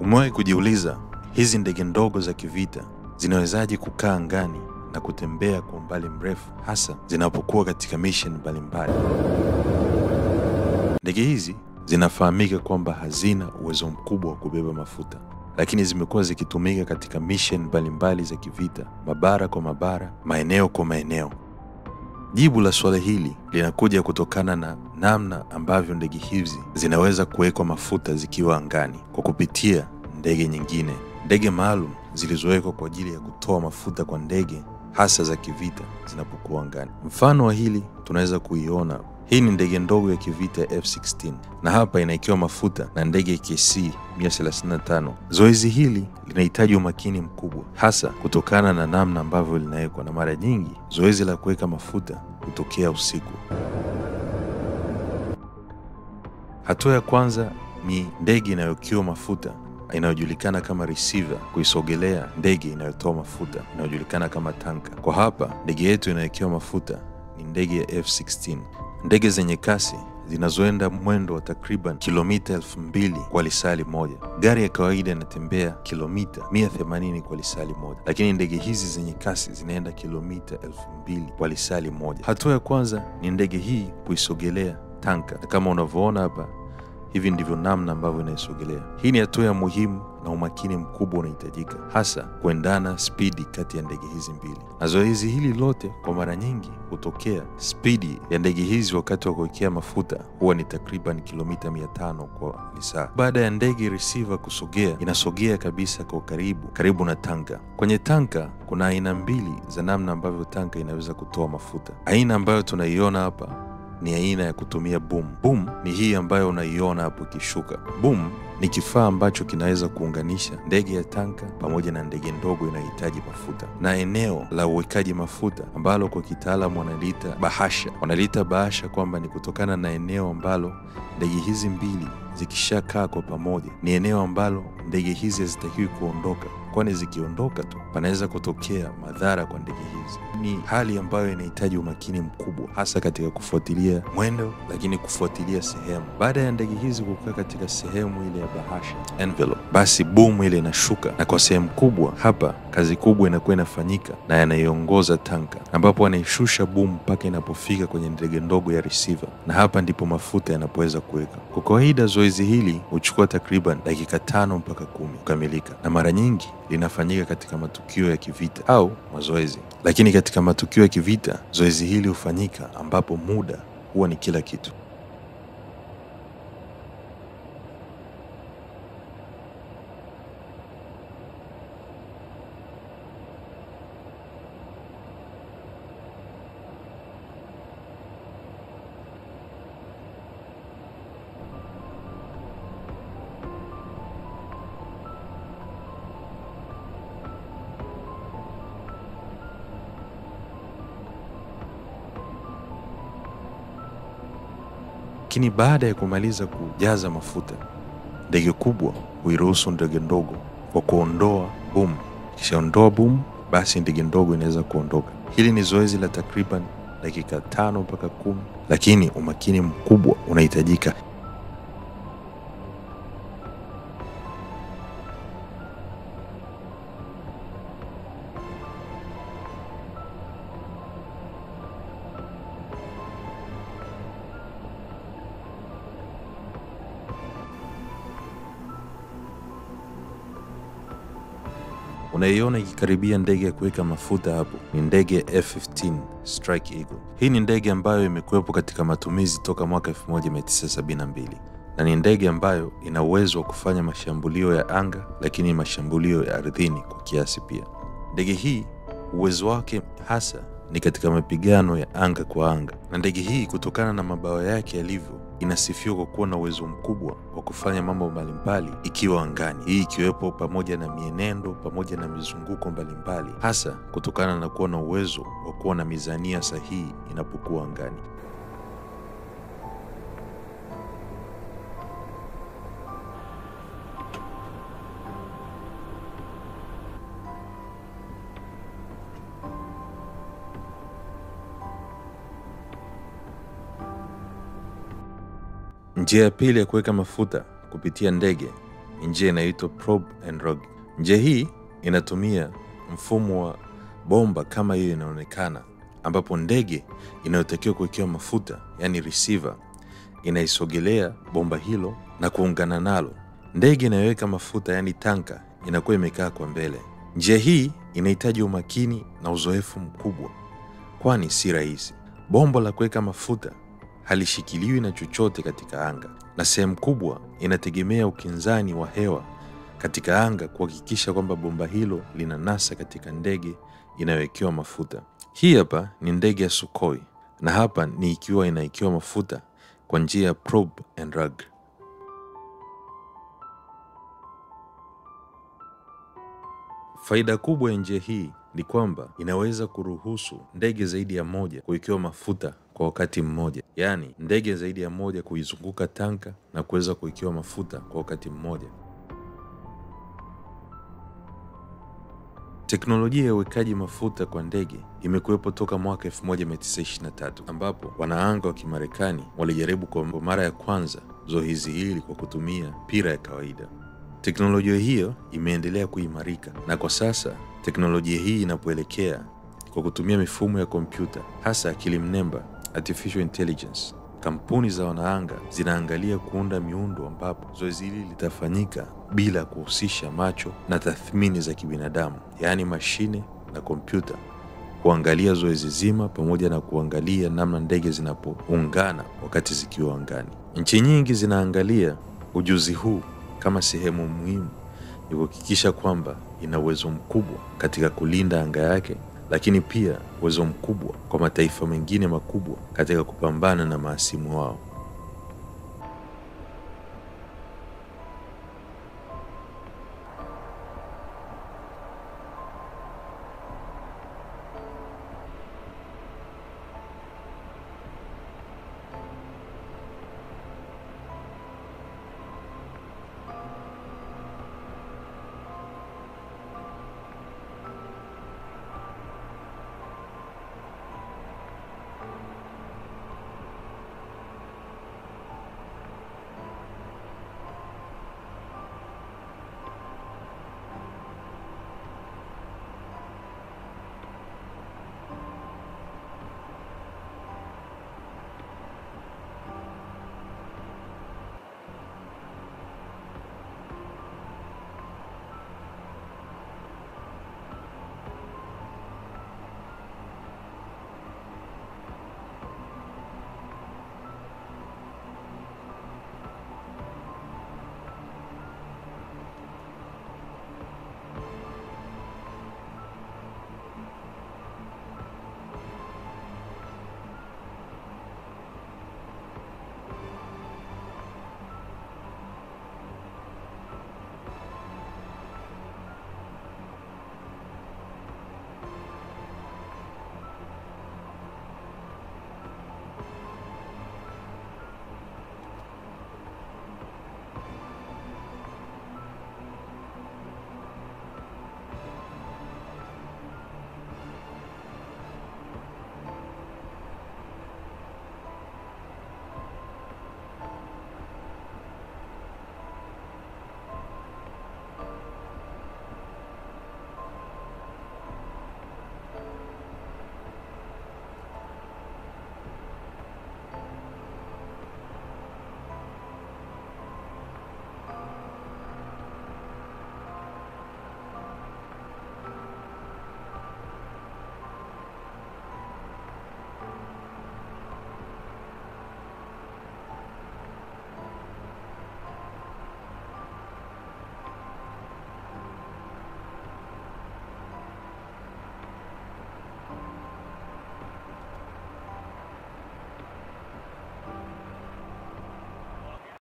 Umewahi kujiuliza hizi ndege ndogo za kivita zinawezaje kukaa angani na kutembea kwa umbali mrefu, hasa zinapokuwa katika mission mbalimbali? Ndege hizi zinafahamika kwamba hazina uwezo mkubwa wa kubeba mafuta, lakini zimekuwa zikitumika katika mission mbalimbali za kivita, mabara kwa mabara, maeneo kwa maeneo. Jibu la swali hili linakuja kutokana na namna ambavyo ndege hizi zinaweza kuwekwa mafuta zikiwa angani kwa kupitia ndege nyingine, ndege maalum zilizowekwa kwa ajili ya kutoa mafuta kwa ndege hasa za kivita zinapokuwa angani. Mfano wa hili tunaweza kuiona. Hii ni ndege ndogo ya kivita F-16 na hapa inawekewa mafuta na ndege KC-135. Zoezi hili linahitaji umakini mkubwa, hasa kutokana na namna ambavyo linawekwa, na mara nyingi zoezi la kuweka mafuta hutokea usiku. Hatua ya kwanza ni ndege inayowekewa mafuta inayojulikana kama receiver kuisogelea ndege inayotoa mafuta inayojulikana kama tanka. Kwa hapa ndege yetu inayowekewa mafuta ni ndege ya F-16. Ndege zenye kasi zinazoenda mwendo wa takriban kilomita 2000 kwa lisali moja. Gari ya kawaida inatembea kilomita 180 kwa lisali moja, lakini ndege hizi zenye kasi zinaenda kilomita 2000 kwa lisali moja. Hatua ya kwanza ni ndege hii kuisogelea tanka, na kama unavyoona hapa, hivi ndivyo namna ambavyo inaisogelea. Hii ni hatua ya muhimu na umakini mkubwa unahitajika, hasa kuendana spidi kati ya ndege hizi mbili. Na zoezi hili lote kwa mara nyingi hutokea, spidi ya ndege hizi wakati wa kuwekea mafuta huwa ni takriban kilomita 500 kwa lisaa. Baada ya ndege receiver kusogea, inasogea kabisa kwa karibu na tanka. Kwenye tanka kuna aina mbili za namna ambavyo tanka inaweza kutoa mafuta. Aina ambayo tunaiona hapa ni aina ya kutumia boom. Boom ni hii ambayo unaiona hapo ikishuka. Boom ni kifaa ambacho kinaweza kuunganisha ndege ya tanka pamoja na ndege ndogo inayohitaji mafuta na eneo la uwekaji mafuta ambalo kwa kitaalamu wanaliita bahasha. Wanaliita bahasha kwamba ni kutokana na eneo ambalo ndege hizi mbili zikishakaa kwa pamoja ni eneo ambalo ndege hizi hazitakiwi kuondoka, kwani zikiondoka tu panaweza kutokea madhara kwa ndege hizi. Ni hali ambayo inahitaji umakini mkubwa, hasa katika kufuatilia mwendo, lakini kufuatilia sehemu. Baada ya ndege hizi kukaa katika sehemu ile ya bahasha, envelope, basi boom ile inashuka, na kwa sehemu kubwa hapa kazi kubwa inakuwa inafanyika na yanaiongoza tanka, ambapo anaishusha boom mpaka inapofika kwenye ndege ndogo ya receiver, na hapa ndipo mafuta yanapoweza kuweka. Kwa kawaida zoezi hili huchukua takriban dakika 5 mpaka 10 kukamilika, na mara nyingi linafanyika katika matukio ya kivita au mazoezi. Lakini katika matukio ya kivita zoezi hili hufanyika ambapo muda huwa ni kila kitu. Lakini baada ya kumaliza kujaza mafuta, ndege kubwa huiruhusu ndege ndogo kwa kuondoa boom. Kishaondoa boom, basi ndege ndogo inaweza kuondoka. Hili ni zoezi la takriban dakika 5 mpaka 10, lakini umakini mkubwa unahitajika. Unaiona ikikaribia ndege ya kuweka mafuta hapo ni ndege F-15 Strike Eagle. Hii ni ndege ambayo imekuwepo katika matumizi toka mwaka 1972 na ni ndege ambayo ina uwezo wa kufanya mashambulio ya anga, lakini mashambulio ya ardhini kwa kiasi pia. Ndege hii uwezo wake hasa ni katika mapigano ya anga kwa anga, na ndege hii kutokana na mabawa yake yalivyo inasifiwa kwa kuwa na uwezo mkubwa wa kufanya mambo mbalimbali ikiwa angani. Hii ikiwepo pamoja na mienendo pamoja na mizunguko mbalimbali, hasa kutokana na kuwa na uwezo wa kuwa na mizania sahihi inapokuwa angani. Njia ya pili ya kuweka mafuta kupitia ndege ni njia inayoitwa probe and rug. Njia hii inatumia mfumo wa bomba kama hiyo inaonekana, ambapo ndege inayotakiwa kuwekewa mafuta, yani receiver, inaisogelea bomba hilo na kuungana nalo. Ndege inayoweka mafuta, yani tanka, inakuwa imekaa kwa mbele. Njia hii inahitaji umakini na uzoefu mkubwa, kwani si rahisi. Bomba la kuweka mafuta halishikiliwi na chochote katika anga, na sehemu kubwa inategemea ukinzani wa hewa katika anga kuhakikisha kwamba bomba hilo linanasa katika ndege inayowekewa mafuta. Hii hapa ni ndege ya Sukhoi, na hapa ni ikiwa inawekewa mafuta kwa njia ya probe and rug. Faida kubwa ya njia hii ni kwamba inaweza kuruhusu ndege zaidi ya moja kuwekewa mafuta kwa wakati mmoja, yaani ndege zaidi ya moja kuizunguka tanka na kuweza kuwekewa mafuta kwa wakati mmoja. Teknolojia ya uwekaji mafuta kwa ndege imekuwepo toka mwaka 1923, ambapo wanaanga wa Kimarekani walijaribu kwa mara ya kwanza zoezi hili kwa kutumia pira ya kawaida. Teknolojia hiyo imeendelea kuimarika, na kwa sasa teknolojia hii inapoelekea kwa kutumia mifumo ya kompyuta, hasa akili mnemba, artificial intelligence, kampuni za wanaanga zinaangalia kuunda miundo ambapo zoezi hili litafanyika bila kuhusisha macho na tathmini za kibinadamu, yaani mashine na kompyuta kuangalia zoezi zima pamoja na kuangalia namna ndege zinapoungana wakati zikiwa angani. Nchi nyingi zinaangalia ujuzi huu kama sehemu muhimu ya kuhakikisha kwamba ina uwezo mkubwa katika kulinda anga yake, lakini pia uwezo mkubwa kwa mataifa mengine makubwa katika kupambana na mahasimu wao.